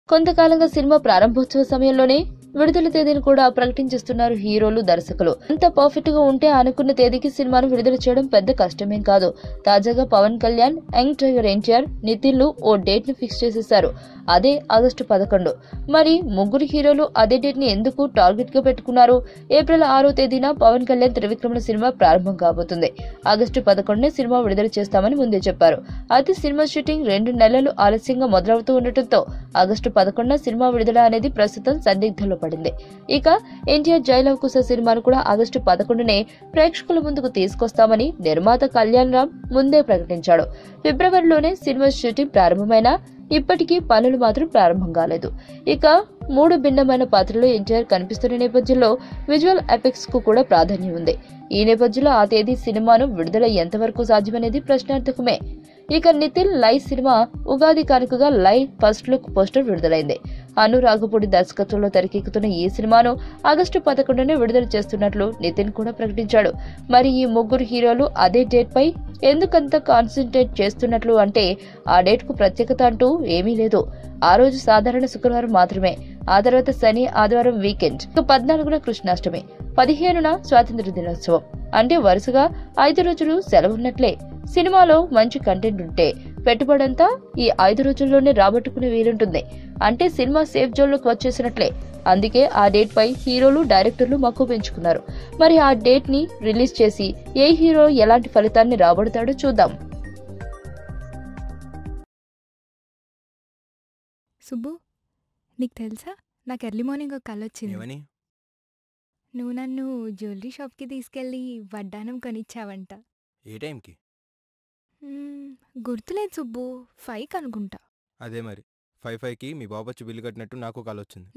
కొంతకాలంగా సినిమా ప్రారంభోత్సవ సమయంలోనే విడుదల తేదీని కూడా ప్రకటించేస్తున్నారు హీరోలు, దర్శకులు. అంత పర్ఫెక్ట్ గా ఉంటే అనుకున్న తేదీకి సినిమాను విడుదల చేయడం పెద్ద కష్టమేం కాదు. తాజాగా పవన్ కళ్యాణ్, యంగ్ టైగర్ ఎన్టీఆర్, నితిన్ లు ఓ డేట్ ను ఫిక్స్ చేసేశారు. అదే ఆగస్టు 11. మరి ముగ్గురు హీరోలు అదే డేట్ ని ఎందుకు టార్గెట్ గా పెట్టుకున్నారు? ఏప్రిల్ 6వ తేదీన పవన్ కళ్యాణ్ త్రివిక్రమణ సినిమా ప్రారంభం కాబోతుంది. ఆగస్టు 11నే సినిమా విడుదల చేస్తామని ముందే చెప్పారు. అయితే సినిమా షూటింగ్ 2 నెలలు ఆలస్యంగా మొదలవుతూ ఉండటంతో ఆగస్టు 11న సినిమా విడుదల అనేది ప్రస్తుతం సందిగ్ధంలో పడింది. ఇక ఎన్టీఆర్ జైలవకుశ సినిమాను కూడా ఆగస్టు 11నే ప్రేక్షకుల ముందుకు తీసుకొస్తామని నిర్మాత కళ్యాణ్ రామ్ ముందే ప్రకటించాడు. ఫిబ్రవరిలోనే సినిమా షూటింగ్ ప్రారంభమైనా ఇప్పటికీ పనులు మాత్రం ప్రారంభం కాలేదు. ఇక 3 భిన్నమైన పాత్రలో ఎన్టీఆర్ కనిపిస్తున్న నేపథ్యంలో విజువల్ ఎఫెక్ట్స్ కు కూడా ప్రాధాన్యం ఉంది. ఈ నేపథ్యంలో ఆ తేదీ సినిమాను విడుదల ఎంతవరకు సాధ్యమనేది ప్రశ్నార్థకమే. ఇక నితిన్ లై సినిమా ఉగాది కానుకగా లై ఫస్ట్ లుక్ పోస్టర్ విడుదలైంది. అను రాఘపూడి దర్శకత్వంలో తెరకెక్కుతున్న ఈ సినిమాను ఆగస్టు 11నే విడుదల చేస్తున్నట్లు నితిన్ కూడా ప్రకటించాడు. మరి ఈ ముగ్గురు హీరోలు అదే డేట్ పై ఎందుకంత కాన్సన్ట్రేట్ చేస్తున్నట్లు అంటే ఆ డేట్ కు ప్రత్యేకత అంటూ ఏమీ లేదు. ఆ రోజు సాధారణ శుక్రవారం మాత్రమే. ఆ తర్వాత శని, ఆదివారం వీకెండ్. 14న కృష్ణాష్టమి, 15న స్వాతంత్ర దినోత్సవం. అంటే వరుసగా 5 రోజులు సెలవున్నట్లే. సినిమాలో మంచి కంటెంట్ ఉంటే పెట్టుబడంతా ఈ 5 రోజుల్లోనే రాబట్టుకునే వీలుంటుంది. అంటే సినిమా సేఫ్ జోన్ లోకి వచ్చేసినట్లే. అందుకే ఆ డేట్ పై హీరోలు, డైరెక్టర్లు మక్కువ పెంచుకున్నారు. మరి ఆ డేట్ ని రిలీజ్ చేసి ఏ హీరో ఎలాంటి ఫలితాన్ని రాబడతాడో చూద్దాం. సుబ్బు, నీకు తెలుసా, నాకు ఎర్లీ మార్నింగ్ ఒక కల వచ్చింది. నువ్వు నన్ను జ్యువెలరీ షాప్కి తీసుకెళ్ళి వడ్డానం కొనిచ్చావంట. ఏ టైంకి? గుర్తులేదు సుబ్బు, 5 అనుకుంటా. అదే మరి 5కి మీ బాబు వచ్చి బిల్లు కట్టినట్టు నాకు కాల్ వచ్చింది.